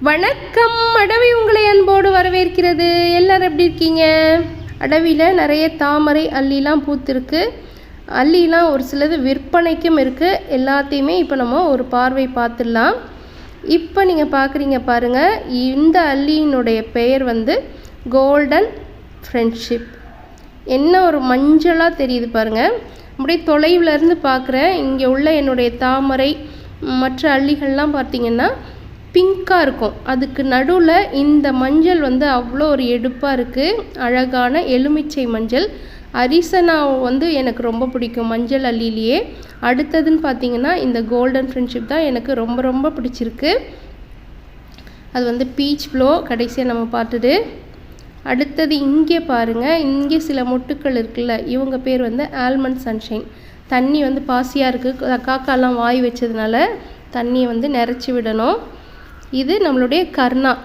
வணக்கம். அடவி உங்களை அன்போடு வரவேற்கிறது. எல்லோரும் எப்படி இருக்கீங்க? அடவியில் நிறைய தாமரை அல்லிலாம் பூத்திருக்கு. அல்லிலாம் ஒரு சிலது விற்பனைக்கும் இருக்குது. எல்லாத்தையுமே இப்போ நம்ம ஒரு பார்வை பார்த்துடலாம். இப்போ நீங்கள் பார்க்குறீங்க பாருங்கள், இந்த அல்லியினுடைய பெயர் வந்து கோல்டன் ஃப்ரெண்ட்ஷிப். என்ன ஒரு மஞ்சளாக தெரியுது பாருங்கள். அப்படியே தொலைவிலேருந்து பார்க்குறேன். இங்கே உள்ள என்னுடைய தாமரை மற்ற அல்லிகள்லாம் பார்த்திங்கன்னா பிங்காக இருக்கும். அதுக்கு நடுவில் இந்த மஞ்சள் வந்து அவ்வளோ ஒரு எடுப்பாக இருக்குது. அழகான எலுமிச்சை மஞ்சள். அரிசனா வந்து எனக்கு ரொம்ப பிடிக்கும் மஞ்சள் அல்லிலேயே. அடுத்ததுன்னு பார்த்திங்கன்னா இந்த கோல்டன் ஃப்ரெண்ட்ஷிப் தான் எனக்கு ரொம்ப ரொம்ப பிடிச்சிருக்கு. அது வந்து பீச் ப்ளோ கடைசியாக நம்ம பார்த்துட்டு, அடுத்தது இங்கே பாருங்கள், இங்கே சில மொட்டுக்கள் இருக்குல்ல, இவங்க பேர் வந்து ஆல்மண்ட் சன்ஷைன். தண்ணி வந்து பாசியாக இருக்குது, காக்காலாம் வாய் வச்சதுனால தண்ணியை வந்து நிறச்சி விடணும். இது நம்மளுடைய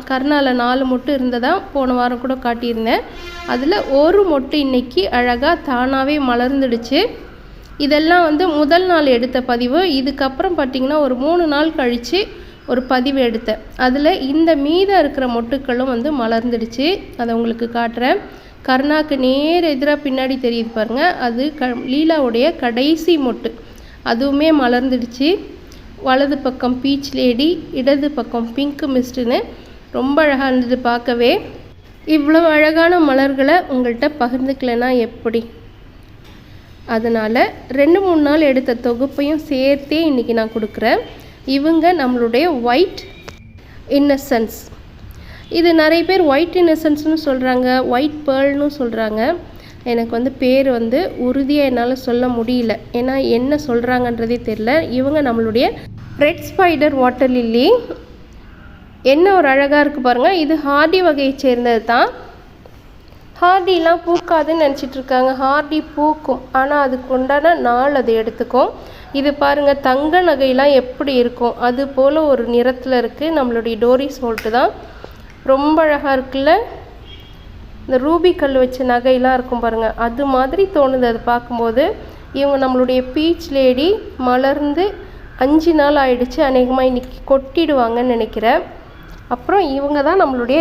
கர்ணாவில் 4 மொட்டு இருந்ததாக போன வாரம் கூட காட்டியிருந்தேன். அதில் ஒரு மொட்டு இன்றைக்கி அழகாக தானாகவே மலர்ந்துடுச்சு. இதெல்லாம் வந்து முதல் நாள் எடுத்த பதிவு. இதுக்கப்புறம் பார்த்திங்கன்னா ஒரு 3 நாள் கழித்து ஒரு பதிவு எடுத்தேன். அதில் இந்த மீதம் இருக்கிற மொட்டுக்களும் வந்து மலர்ந்துடுச்சு. அதை உங்களுக்கு காட்டுறேன். கர்ணாக்கு நேர் எதிராக பின்னாடி தெரியுது பாருங்கள், அது லீலாவுடைய கடைசி மொட்டு. அதுவுமே மலர்ந்துடுச்சு. வலது பக்கம் பீச் லேடி, இடது பக்கம் பிங்க் மிஸ்ட்டுன்னு ரொம்ப அழகாக இருந்தது பார்க்கவே. இவ்வளோ அழகான மலர்களை உங்கள்கிட்ட பகிர்ந்துக்கலைன்னா எப்படி? அதனால் 2-3 நாள் எடுத்த தொகுப்பையும் சேர்த்தே இன்றைக்கி நான் கொடுக்குறேன். இவங்க நம்மளுடைய ஒயிட் இன்னசென்ஸ். இது நிறைய பேர் ஒயிட் இன்னசென்ஸ்னு சொல்கிறாங்க, ஒயிட் பேர்ல்னு சொல்கிறாங்க. எனக்கு வந்து பேர் வந்து உறுதியாக என்னால் சொல்ல முடியல, ஏன்னா என்ன சொல்கிறாங்கன்றதே தெரில. இவங்க நம்மளுடைய ரெட் ஸ்பைடர் வாட்டர் லில்லி. என்ன ஒரு அழகாக இருக்குது பாருங்கள். இது ஹார்டி வகையை சேர்ந்தது தான். ஹார்டிலாம் பூக்காதுன்னு நினச்சிட்ருக்காங்க. ஹார்டி பூக்கும், ஆனால் அதுக்கு உண்டான நாள் அது எடுத்துக்கும். இது பாருங்கள், தங்க நகையெல்லாம் எப்படி இருக்கும் அது போல் ஒரு நிறத்தில் இருக்குது. நம்மளுடைய டோரி சோல்ட்டு தான். ரொம்ப அழகாக இருக்குல்ல. இந்த ரூபி கல் வச்ச நகையெல்லாம் இருக்கும் பாருங்கள், அது மாதிரி தோணுது அது பார்க்கும்போது. இவங்க நம்மளுடைய பீச் லேடி மலர்ந்து 5 நாள் ஆயிடுச்சு. அநேகமாக இன்றைக்கி கொட்டிடுவாங்கன்னு நினைக்கிறேன். அப்புறம் இவங்க தான் நம்மளுடைய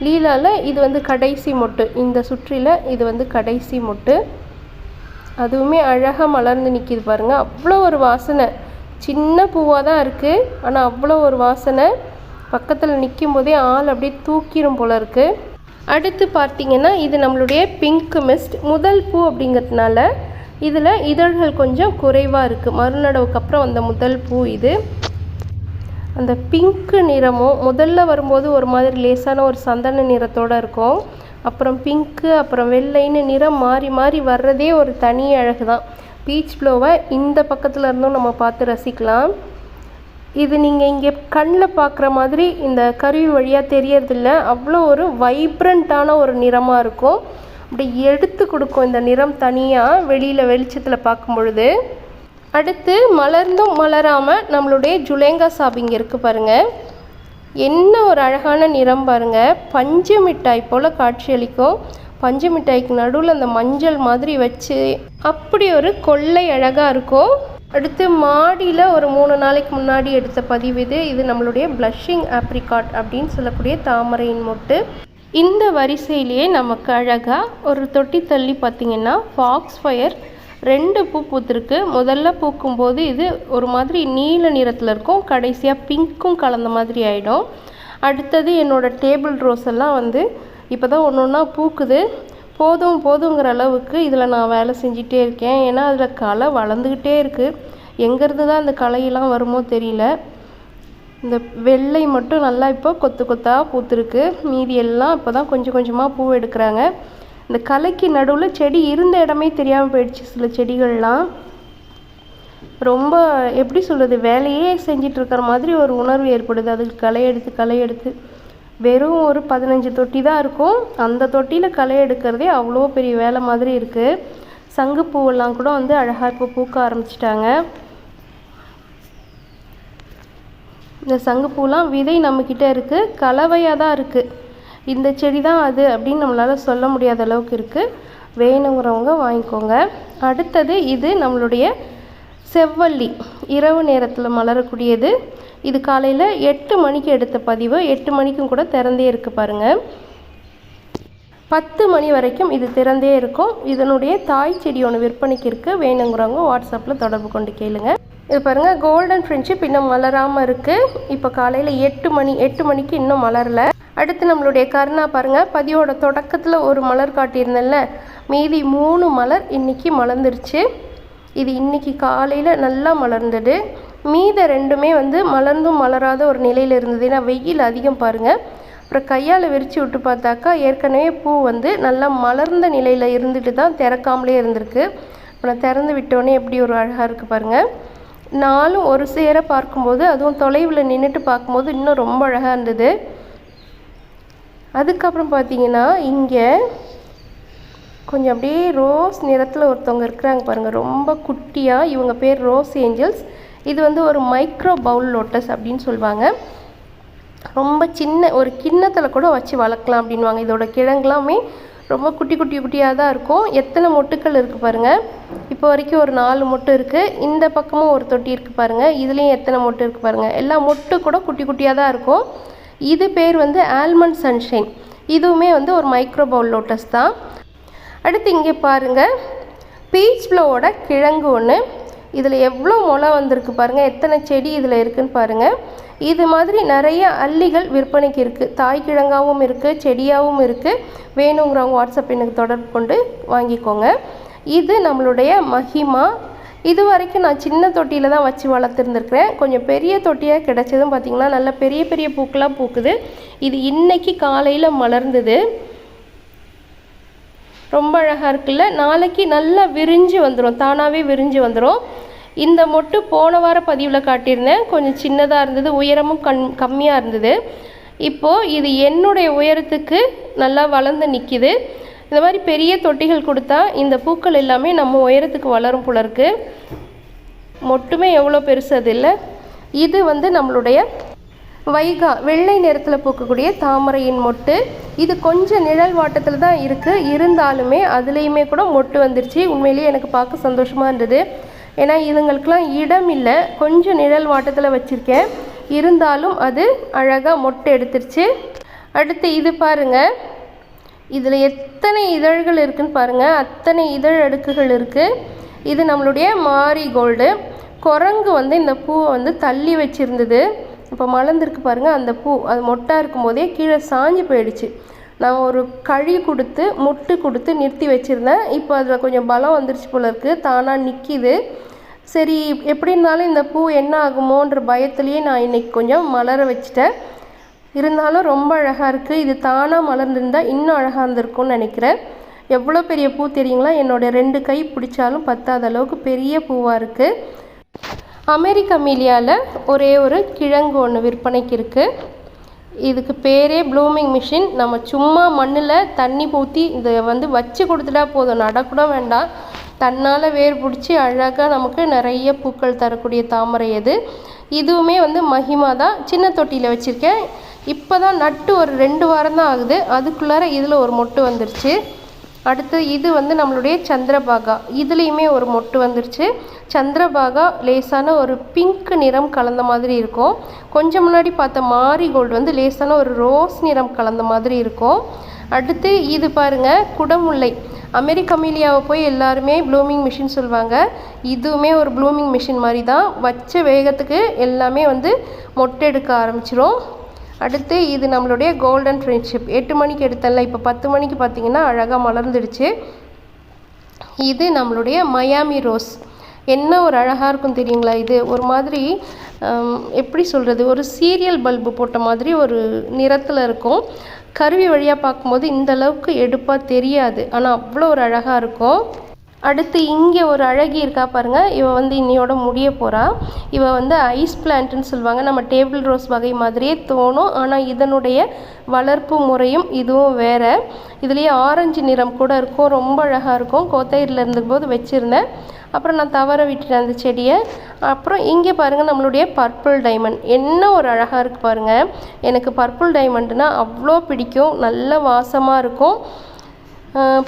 லீலாவில் இது வந்து கடைசி மொட்டு. இந்த சுற்றில் இது வந்து கடைசி மொட்டு. அதுவுமே அழகாக மலர்ந்து நிற்கிது பாருங்கள். அவ்வளோ ஒரு வாசனை. சின்ன பூவாக தான் இருக்குது, ஆனால் அவ்வளோ ஒரு வாசனை. பக்கத்தில் நிற்கும் போதே ஆள் அப்படியே தூக்கிடும் போல் இருக்குது. அடுத்து பார்த்திங்கன்னா இது நம்மளுடைய பிங்க் மிஸ்ட். முதல் பூ அப்படிங்கிறதுனால இதில் இதழ்கள் கொஞ்சம் குறைவாக இருக்குது. மறுநடவுக்கு அப்புறம் அந்த முதல் பூ இது. அந்த பிங்க்கு நிறமும் முதல்ல வரும்போது ஒரு மாதிரி லேசான ஒரு சந்தன நிறத்தோடு இருக்கும். அப்புறம் பிங்க்கு, அப்புறம் வெள்ளைன்னு நிறம் மாறி மாறி வர்றதே ஒரு தனி அழகு தான். பீச் ப்ளோவை இந்த பக்கத்தில் இருந்தும் நம்ம பார்த்து ரசிக்கலாம். இது நீங்கள் இங்கே கண்ணில் பார்க்குற மாதிரி இந்த கருவி வழியாக தெரியறதில்ல. அவ்வளோ ஒரு வைப்ரண்ட்டான ஒரு நிறமாக இருக்கும். அப்படி எடுத்து கொடுக்கும் இந்த நிறம் தனியாக வெளியில் வெளிச்சத்தில் பார்க்கும் பொழுது. அடுத்து மலர்ந்தும் மலராமல் நம்மளுடைய ஜுலேங்கா சாபிங்க இருக்குது பாருங்கள். என்ன ஒரு அழகான நிறம் பாருங்கள். பஞ்சு மிட்டாய் போல் காட்சியளிக்கும். பஞ்சு மிட்டாய்க்கு நடுவில் அந்த மஞ்சள் மாதிரி வச்சு அப்படி ஒரு கொள்ளை அழகாக இருக்கும். அடுத்து மாடியில் ஒரு 3 நாளைக்கு முன்னாடி எடுத்த பதிவு இது. இது நம்மளுடைய ப்ளஷிங் ஆப்ரிகாட் அப்படின்னு சொல்லக்கூடிய தாமரையின் மொட்டு. இந்த வரிசையிலேயே நமக்கு அழகாக ஒரு தொட்டி தள்ளி பார்த்திங்கன்னா ஃபாக்ஸ் ஃபயர் 2 பூ பூத்திருக்கு. முதல்ல பூக்கும்போது இது ஒரு மாதிரி நீல நிறத்தில் இருக்கும், கடைசியாக பிங்க்கும் கலந்த மாதிரி ஆகிடும். அடுத்தது என்னோடய டேபிள் ரோஸ் எல்லாம் வந்து இப்போ தான் ஒன்று ஒன்றா பூக்குது. போதுங்கிற அளவுக்கு இதில் நான் வேலை செஞ்சிட்டே இருக்கேன். ஏன்னா அதில் களை வளர்ந்துக்கிட்டே இருக்குது. எங்கேருந்து தான் அந்த களையெல்லாம் வருமோ தெரியல. இந்த வெள்ளை மட்டும் நல்லா இப்போ கொத்து கொத்தாக பூத்துருக்கு. மீதி எல்லாம் இப்போ தான் கொஞ்சம் கொஞ்சமாக பூ எடுக்கிறாங்க. இந்த களைக்கு நடுவில் செடி இருந்த இடமே தெரியாமல் போயிடுச்சு. சில செடிகள்லாம் ரொம்ப எப்படி சொல்கிறது, வேலையே செஞ்சிட்ருக்கிற மாதிரி ஒரு உணர்வு ஏற்படுது. அதுக்கு களை எடுத்து வெறும் ஒரு 15 தொட்டி தான் இருக்கும். அந்த தொட்டியில் களை எடுக்கிறதே அவ்வளோ பெரிய வேலை மாதிரி இருக்குது. சங்குப்பூவெல்லாம் கூட வந்து அழகாக இப்போ பூக்க ஆரம்பிச்சிட்டாங்க. இந்த சங்குப்பூலாம் விதை நம்மக்கிட்ட இருக்குது, கலவையாக தான் இருக்குது. இந்த செடி தான் அது அப்படின்னு நம்மளால் சொல்ல முடியாத அளவுக்கு இருக்குது. வேணுங்கிறவங்க வாங்கிக்கோங்க. அடுத்தது இது நம்மளுடைய செவ்வல்லி இரவு நேரத்தில் மலரக்கூடியது. இது காலையில் 8 மணிக்கு எடுத்த பதிவு. 8 மணிக்கும் கூட திறந்தே இருக்குது பாருங்கள். 10 மணி வரைக்கும் இது திறந்தே இருக்கும். இதனுடைய தாய் செடி ஒன்று விற்பனைக்கு இருக்குது. வேணுங்கிறவங்க வாட்ஸ்அப்பில் தொடர்பு கொண்டு கேளுங்க. இது பாருங்கள், கோல்டன் ஃப்ரெண்ட்ஷிப் இன்னும் மலராமல் இருக்குது. இப்போ காலையில் 8 மணிக்கு இன்னும் மலரலை. அடுத்து நம்மளுடைய கருணா பாருங்கள், பதிவோட தொடக்கத்தில் ஒரு மலர் காட்டியிருந்தேன்ல, மீதி 3 மலர் இன்றைக்கி மலர்ந்துருச்சு. இது இன்றைக்கி காலையில் நல்லா மலர்ந்தது. மீத 2மே வந்து மலர்ந்தும் மலராத ஒரு நிலையில் இருந்தது. ஏன்னா வெயில் அதிகம் பாருங்கள். அப்புறம் கையால் விரித்து விட்டு பார்த்தாக்கா ஏற்கனவே பூ வந்து நல்லா மலர்ந்த நிலையில் இருந்துட்டு தான் திறக்காமலே இருந்திருக்கு. இப்போ நான் திறந்து விட்டோன்னே எப்படி ஒரு அழகாக இருக்குது பாருங்கள். நாளும் ஒரு சேர பார்க்கும்போது, அதுவும் தொலைவில் நின்றுட்டு பார்க்கும்போது இன்னும் ரொம்ப அழகாக இருந்தது. அதுக்கப்புறம் பார்த்தீங்கன்னா இங்கே கொஞ்சம் அப்படியே ரோஸ் நிறத்தில் ஒருத்தவங்க இருக்கிறாங்க பாருங்கள், ரொம்ப குட்டியாக. இவங்க பேர் ரோஸ் ஏஞ்சல்ஸ். இது வந்து ஒரு மைக்ரோ பவுல் லோட்டஸ் அப்படின்னு சொல்லுவாங்க. ரொம்ப சின்ன ஒரு கிண்ணத்தில் கூட வச்சு வளர்க்கலாம் அப்படின்வாங்க. இதோட கிழங்குலாமே ரொம்ப குட்டியாக தான் இருக்கும். எத்தனை மொட்டுக்கள் இருக்குது பாருங்கள். இப்போ வரைக்கும் ஒரு 4 மொட்டு இருக்குது. இந்த பக்கமும் ஒரு தொட்டி இருக்குது பாருங்கள். இதுலேயும் எத்தனை மொட்டு இருக்குது பாருங்கள். எல்லா மொட்டு கூட குட்டியாக தான் இருக்கும். இது பேர் வந்து ஆல்மண்ட் சன்ஷைன். இதுவுமே வந்து ஒரு மைக்ரோ பவுல் லோட்டஸ் தான். அடுத்து இங்கே பாருங்கள், பீச் ப்ளோவோட கிழங்கு ஒன்று. இதில் எவ்வளோ முளை வந்திருக்கு பாருங்கள், எத்தனை செடி இதில் இருக்குதுன்னு பாருங்கள். இது மாதிரி நிறைய அல்லிகள் விற்பனைக்கு இருக்குது. தாய் கிழங்காகவும் இருக்குது, செடியாகவும் இருக்குது. வேணுங்கிறவங்க வாட்ஸ்அப் எனக்கு தொடர்பு கொண்டு வாங்கிக்கோங்க. இது நம்மளுடைய மஹிமா. இது வரைக்கும் நான் சின்ன தொட்டியில் தான் வச்சு வளர்த்துருந்துருக்கிறேன். கொஞ்சம் பெரிய தொட்டியாக கிடச்சதும் பார்த்திங்கன்னா நல்ல பெரிய பூக்களாக பூக்குது. இது இன்றைக்கி காலையில் மலர்ந்தது. ரொம்ப அழகாக இருக்குல்ல. நாளைக்கு நல்லா விரிஞ்சு வந்துடும், தானாகவே விரிஞ்சு வந்துடும். இந்த மொட்டு போன வார பதிவில் காட்டியிருந்தேன். கொஞ்சம் சின்னதாக இருந்தது, உயரமும் கம்மியாக இருந்தது. இப்போது இது என்னுடைய உயரத்துக்கு நல்லா வளர்ந்து நிற்கிது. இந்த மாதிரி பெரிய தொட்டிகள் கொடுத்தா இந்த பூக்கள் எல்லாமே நம்ம உயரத்துக்கு வளரும் போல இருக்கு. மொட்டுமே எவ்வளோ பெருசு அது இல்லை. இது வந்து நம்மளுடைய வைகா வெள்ளை நிறத்தில் பூக்கக்கூடிய தாமரையின் மொட்டு. இது கொஞ்சம் நிழல் வாட்டத்தில் தான் இருக்குது. இருந்தாலுமே அதுலேயுமே கூட மொட்டு வந்துருச்சு. உண்மையிலேயே எனக்கு பார்க்க சந்தோஷமாக இருந்தது. ஏன்னா இதுங்களுக்கெல்லாம் இடம் இல்லை, கொஞ்சம் நிழல் வாட்டத்தில் வச்சுருக்கேன். இருந்தாலும் அது அழகாக மொட்டு எடுத்துருச்சு. அடுத்து இது பாருங்கள், இதில் எத்தனை இதழ்கள் இருக்குதுன்னு பாருங்கள். அத்தனை இதழ் அடுக்குகள் இருக்குது. இது நம்மளுடைய மாரிகோல்டு. குரங்கு வந்து இந்த பூவை வந்து தள்ளி வச்சுருந்தது. இப்போ மலர்ந்துருக்கு பாருங்கள். அந்த பூ அது மொட்டாக இருக்கும் போதே கீழே சாஞ்சு போயிடுச்சு. நான் ஒரு கழி கொடுத்து முட்டு கொடுத்து நிறுத்தி வச்சுருந்தேன். இப்போ அதில் கொஞ்சம் பலம் வந்துருச்சு போல இருக்குது, தானாக நிற்கிது. சரி, எப்படி இருந்தாலும் இந்த பூ என்ன ஆகுமோன்ற பயத்துலேயே நான் இன்றைக்கி கொஞ்சம் மலர வச்சுட்டேன். இருந்தாலும் ரொம்ப அழகாக இருக்குது. இது தானாக மலர்ந்துருந்தால் இன்னும் அழகாக இருந்திருக்கும்னு நினைக்கிறேன். எவ்வளோ பெரிய பூ தெரியுங்களா? என்னோடய 2 கை பிடிச்சாலும் பத்தாத அளவுக்கு பெரிய பூவாக இருக்குது. அமெரிக்க மீலியாவில் ஒரே ஒரு கிழங்கு ஒன்று விற்பனைக்கு இருக்குது. இதுக்கு பேரே ப்ளூமிங் மிஷின். நம்ம சும்மா மண்ணில் தண்ணி ஊற்றி இதை வந்து வச்சு கொடுத்துட்டா போதும், நடக்கூட வேண்டாம், தன்னால் வேர் பிடிச்சி அழகாக நமக்கு நிறைய பூக்கள் தரக்கூடிய தாமரை அது. இதுவுமே வந்து மஹிமா தான். சின்ன தொட்டியில் வச்சுருக்கேன். இப்போ தான் நட்டு ஒரு 2 வாரம் தான் ஆகுது. அதுக்குள்ளார இதில் ஒரு மொட்டு வந்துருச்சு. அடுத்து இது வந்து நம்மளுடைய சந்திரபாகா. இதுலேயுமே ஒரு மொட்டு வந்துருச்சு. சந்திரபாகா லேசான ஒரு பிங்க் நிறம் கலந்த மாதிரி இருக்கும். கொஞ்சம் முன்னாடி பார்த்த மாரிகோல்டு வந்து லேசான ஒரு ரோஸ் நிறம் கலந்த மாதிரி இருக்கும். அடுத்து இது பாருங்கள், குடமுல்லை. அமெரிக்க மீலியாவை போய் எல்லாருமே ப்ளூமிங் மிஷின் சொல்லுவாங்க. இதுவுமே ஒரு ப்ளூமிங் மிஷின் மாதிரி தான். வச்ச வேகத்துக்கு எல்லாமே வந்து மொட்டை எடுக்க ஆரம்பிச்சிரும். அடுத்து இது நம்மளுடைய கோல்டன் ஃப்ரெண்ட்ஷிப். 8 மணிக்கு எடுத்தல, இப்போ 10 மணிக்கு பார்த்திங்கன்னா அழகாக மலர்ந்துடுச்சு. இது நம்மளுடைய மயாமி ரோஸ். என்ன ஒரு அழகாக இருக்கும் தெரியுங்களா? இது ஒரு மாதிரி எப்படி சொல்கிறது, ஒரு சீரியல் பல்பு போட்ட மாதிரி ஒரு நிறத்தில் இருக்கும். கருவி வழியாக பார்க்கும்போது இந்த அளவுக்கு எடுப்பாக தெரியாது, ஆனால் அவ்வளோ ஒரு அழகாக இருக்கும். அடுத்து இங்கே ஒரு அழகி இருக்கா பாருங்கள். இவ வந்து இன்னையோட முடிய போகிறா. இவ வந்து ஐஸ் பிளான்ட்னு சொல்லுவாங்க. நம்ம டேபிள் ரோஸ் வகை மாதிரியே தோணும், ஆனால் இதனுடைய வளர்ப்பு முறையும் இதுவும் வேறு. இதுலேயே ஆரஞ்சு நிறம் கூட இருக்கும், ரொம்ப அழகாக இருக்கும். கோத்தகிரியில் இருந்தபோது வச்சுருந்தேன், அப்புறம் நான் தவற விட்டுட்டேன் அந்த செடியை. அப்புறம் இங்கே பாருங்கள் நம்மளுடைய பர்பிள் டைமண்ட். என்ன ஒரு அழகாக இருக்குது பாருங்கள். எனக்கு பர்பிள் டைமண்ட்னால் அவ்வளோ பிடிக்கும். நல்ல வாசமாக இருக்கும்.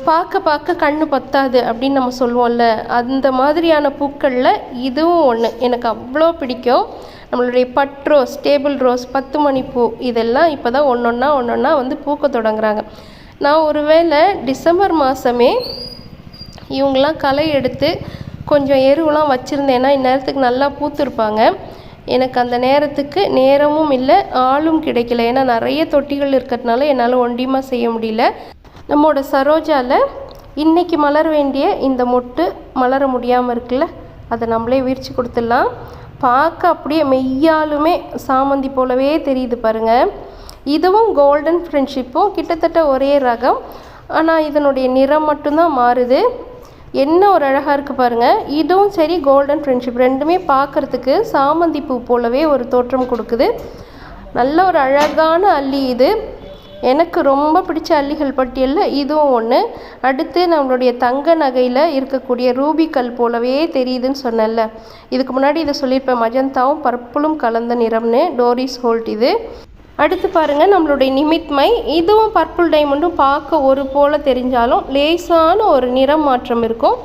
பார்க்க பார்க்க கண்ணு பத்தாது அப்படின்னு நம்ம சொல்லுவோம்ல, அந்த மாதிரியான பூக்களில் இதுவும் ஒன்று. எனக்கு அவ்வளோ பிடிக்கும். நம்மளுடைய பட் ரோஸ், டேபிள் ரோஸ், 10 மணி பூ இதெல்லாம் இப்போ தான் ஒன்றொன்னா வந்து பூக்க தொடங்குறாங்க. நான் ஒருவேளை டிசம்பர் மாதமே இவங்களாம் களை எடுத்து கொஞ்சம் எருவெலாம் வச்சுருந்தேன்னா இந்நேரத்துக்கு நல்லா பூத்துருப்பாங்க. எனக்கு அந்த நேரத்துக்கு நேரமும் இல்லை, ஆளும் கிடைக்கல. ஏன்னா நிறைய தொட்டிகள் இருக்கிறதுனால என்னால் ஒண்டியமாக செய்ய முடியல. நம்மளோட சரோஜாவில் இன்றைக்கி மலர வேண்டிய இந்த மொட்டு மலர முடியாமல் இருக்குல்ல, அதை நம்மளே விரித்து கொடுத்துடலாம். பார்க்க அப்படியே மெய்யாலுமே சாமந்தி போலவே தெரியுது பாருங்கள். இதுவும் கோல்டன் ஃப்ரெண்ட்ஷிப்பும் கிட்டத்தட்ட ஒரே ரகம், ஆனால் இதனுடைய நிறம் மட்டும்தான் மாறுது. என்ன ஒரு அழகாக இருக்குது பாருங்கள். இதுவும் சரி, கோல்டன் ஃப்ரெண்ட்ஷிப் ரெண்டுமே பார்க்குறதுக்கு சாமந்தி பூ போலவே ஒரு தோற்றம் கொடுக்குது. நல்ல ஒரு அழகான அல்லி இது. எனக்கு ரொம்ப பிடிச்ச அல்லிகள் பட்டியலில் இதுவும் ஒன்று. அடுத்து நம்மளுடைய தங்க நகையில் இருக்கக்கூடிய ரூபி கல் போலவே தெரியுதுன்னு சொன்னேன்ல, இதுக்கு முன்னாடி இதை சொல்லியிருப்பேன், மஜந்தாவும் பர்பிளும் கலந்த நிறம்னு. டோரிஸ் ஹோல்ட் இது. அடுத்து பாருங்கள் நம்மளுடைய நிமித்மை. இதுவும் பர்பிள் டைமண்டும் பார்க்க ஒரு போல் தெரிஞ்சாலும் லேசான ஒரு நிறம் மாற்றம் இருக்கும்.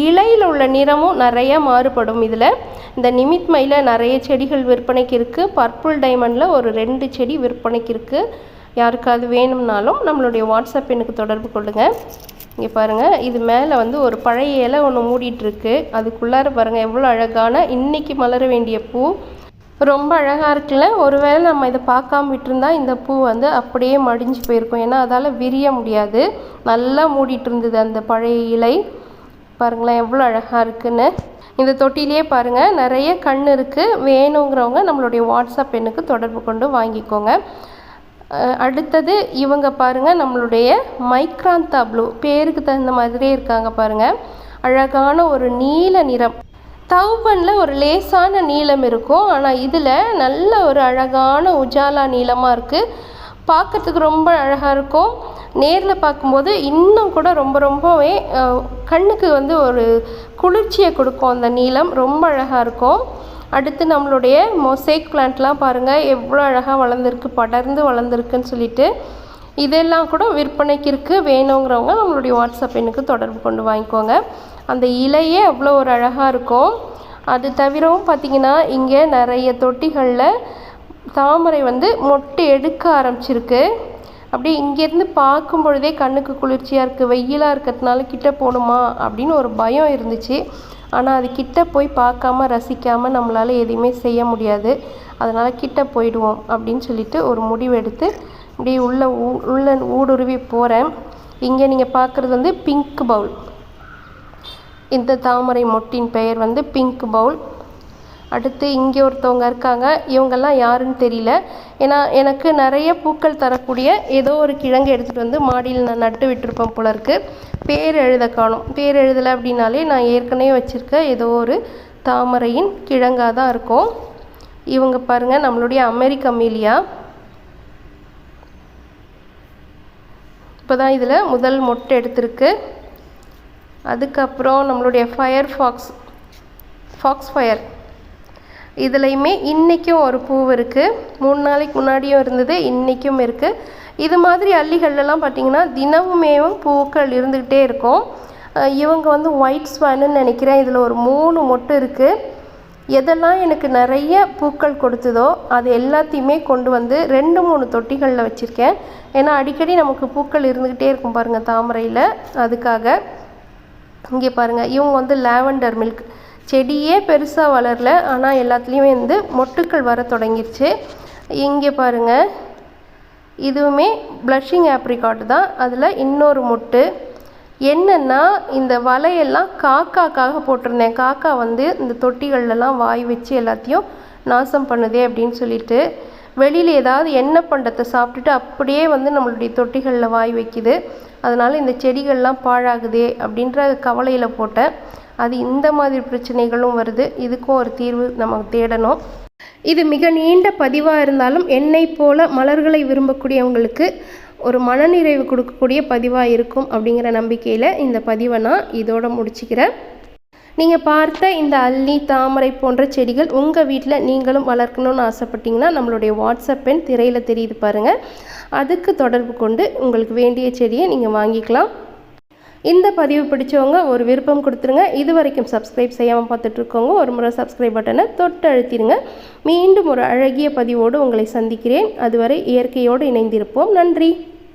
இலையில் உள்ள நிறமும் நிறைய மாறுபடும். இதில் இந்த நிமித்மையில் நிறைய செடிகள் விற்பனைக்கு இருக்குது. பர்பிள் டைமண்டில் ஒரு 2 செடி விற்பனைக்கு இருக்குது. யாருக்காவது வேணும்னாலும் நம்மளுடைய வாட்ஸ்அப் எண்ணுக்கு தொடர்பு கொள்ளுங்கள். இங்கே பாருங்கள், இது மேலே வந்து ஒரு பழைய இலை ஒன்று மூடிட்டுருக்கு. அதுக்குள்ளார பாருங்கள் எவ்வளோ அழகான இன்றைக்கி மலர வேண்டிய பூ. ரொம்ப அழகாக இருக்குல்ல. ஒருவேளை நம்ம இதை பார்க்காம விட்டுருந்தா இந்த பூ வந்து அப்படியே மடிஞ்சு போயிருக்கும். ஏன்னா அதால் விரிய முடியாது. நல்லா மூடிட்டு இருந்தது அந்த பழைய இலை. பாருங்களேன் எவ்வளோ அழகாக இருக்குன்னு. இந்த தொட்டிலேயே பாருங்கள் நிறைய கண் இருக்குது. வேணுங்கிறவங்க நம்மளுடைய வாட்ஸ்அப் எண்ணுக்கு தொடர்பு கொண்டு வாங்கிக்கோங்க. அடுத்தது இவங்க பாருங்கள் நம்மளுடைய மைக்ராந்தா ப்ளூ, பேருக்கு தகுந்த மாதிரியே இருக்காங்க பாருங்கள். அழகான ஒரு நீல நிறம். தவுபனில் ஒரு லேசான நீலம் இருக்கும், ஆனால் இதில் நல்ல ஒரு அழகான உஜாலா நீளமாக இருக்குது. பார்க்கறதுக்கு ரொம்ப அழகாக இருக்கும். நேரில் பார்க்கும்போது இன்னும் கூட ரொம்பவே கண்ணுக்கு வந்து ஒரு குளிர்ச்சியை கொடுக்கும். அந்த நீலம் ரொம்ப அழகாக இருக்கும். அடுத்து நம்மளுடைய மொசைக் பிளான்ட்லாம் பாருங்கள் எவ்வளோ அழகாக வளர்ந்துருக்கு, படர்ந்து வளர்ந்துருக்குன்னு சொல்லிட்டு. இதெல்லாம் கூட விற்பனைக்கு இருக்குது. வேணுங்கிறவங்க நம்மளுடைய வாட்ஸ்அப் எண்ணுக்கு தொடர்பு கொண்டு வாங்கிக்கோங்க. அந்த இலையே அவ்வளோ ஒரு அழகாக இருக்கும். அது தவிரவும் பார்த்திங்கன்னா இங்கே நிறைய தொட்டிகளில் தாமரை வந்து மொட்டை எடுக்க ஆரம்பிச்சிருக்கு. அப்படி இங்கேருந்து பார்க்கும் பொழுதே கண்ணுக்கு குளிர்ச்சியாக இருக்குது. வெயிலாக இருக்கிறதுனால கிட்ட போகணுமா அப்படின்னு ஒரு பயம் இருந்துச்சு. ஆனால் அது கிட்ட போய் பார்க்காம ரசிக்காமல் நம்மளால் எதையுமே செய்ய முடியாது. அதனால் கிட்ட போயிடுவோம் அப்படின்னு சொல்லிட்டு ஒரு முடிவு எடுத்து இப்படி உள்ள ஊடுருவி போகிறேன். இங்கே நீங்கள் பார்க்குறது வந்து பிங்க் பவுல். இந்த தாமரை மொட்டின் பெயர் வந்து பிங்க் பவுல். அடுத்து இங்கே ஒருத்தவங்க இருக்காங்க. இவங்கெல்லாம் யாருன்னு தெரியல. ஏன்னா எனக்கு நிறைய பூக்கள் தரக்கூடிய ஏதோ ஒரு கிழங்கு எடுத்துகிட்டு வந்து மாடியில் நான் நட்டு விட்டுருப்பேன் போல இருக்குது. பேர் எழுத காணும். பேர் எழுதலை அப்படின்னாலே நான் ஏற்கனவே வச்சுருக்க ஏதோ ஒரு தாமரையின் கிழங்காக தான் இருக்கும். இவங்க பாருங்கள் நம்மளுடைய அமெரிக்க அமீலியா. இப்போ தான் இதில் முதல் மொட்டை எடுத்திருக்கு. அதுக்கப்புறம் நம்மளுடைய ஃபாக்ஸ் ஃபயர். இதுலையுமே இன்றைக்கும் ஒரு பூ இருக்குது. 3 நாளைக்கு முன்னாடியும் இருந்தது, இன்றைக்கும் இருக்குது. இது மாதிரி அல்லிகள்லாம் பார்த்திங்கன்னா தினமுமே பூக்கள் இருந்துக்கிட்டே இருக்கும். இவங்க வந்து ஒயிட் ஸ்வான்னு நினைக்கிறேன். இதில் ஒரு 3 மொட்டு இருக்குது. எதெல்லாம் எனக்கு நிறைய பூக்கள் கொடுத்ததோ அது எல்லாத்தையுமே கொண்டு வந்து 2-3 தொட்டிகளில் வச்சுருக்கேன். ஏன்னா அடிக்கடி நமக்கு பூக்கள் இருந்துக்கிட்டே இருக்கும் பாருங்கள் தாமரையில். அதுக்காக இங்கே பாருங்கள் இவங்க வந்து லாவெண்டர் மில்க். செடியே பெருசாக வளரல, ஆனால் எல்லாத்துலேயுமே வந்து மொட்டுக்கள் வர தொடங்கிருச்சு. இங்கே பாருங்கள் இதுவுமே ப்ளஷிங் ஆப்ரிகாட் தான். அதில் இன்னொரு மொட்டு. என்னென்னா இந்த வலையெல்லாம் காக்காக்காக போட்டிருந்தேன். காக்கா வந்து இந்த தொட்டிகள்லாம் வாய் வச்சு எல்லாத்தையும் நாசம் பண்ணுதே அப்படின்னு சொல்லிட்டு வெளியில் ஏதாவது எண்ணெய் பண்டத்தை சாப்பிட்டுட்டு அப்படியே வந்து நம்மளுடைய தொட்டிகளில் வாய் வைக்குது. அதனால் இந்த செடிகள்லாம் பாழாகுதே அப்படின்ற கவலையில் போட்டேன். அது இந்த மாதிரி பிரச்சனைகளும் வருது. இதுக்கும் ஒரு தீர்வு நமக்கு தேடணும். இது மிக நீண்ட பதிவாக இருந்தாலும் என்னை போல மலர்களை விரும்பக்கூடியவங்களுக்கு ஒரு மனநிறைவு கொடுக்கக்கூடிய பதிவாக இருக்கும் அப்படிங்கிற நம்பிக்கையில் இந்த பதிவை நான் இதோட முடிச்சுக்கிறேன். நீங்கள் பார்த்த இந்த அல்லி, தாமரை போன்ற செடிகள் உங்கள் வீட்டில் நீங்களும் வளர்க்கணும்னு ஆசைப்பட்டீங்கன்னா நம்மளுடைய வாட்ஸ்அப் எண் திரையில் தெரியுது பாருங்கள். அதுக்கு தொடர்பு கொண்டு உங்களுக்கு வேண்டிய செடியை நீங்கள் வாங்கிக்கலாம். இந்த பதிவு பிடிச்சவங்க ஒரு விருப்பம் கொடுத்துருங்க. இது வரைக்கும் சப்ஸ்கிரைப் செய்யாமல் பார்த்துட்ருக்கோங்க ஒரு முறை சப்ஸ்கிரைப் பட்டனை தொட்டு அழுத்திடுங்க. மீண்டும் ஒரு அழகிய பதிவோடு உங்களை சந்திக்கிறேன். அதுவரை இயற்கையோடு இணைந்திருப்போம். நன்றி.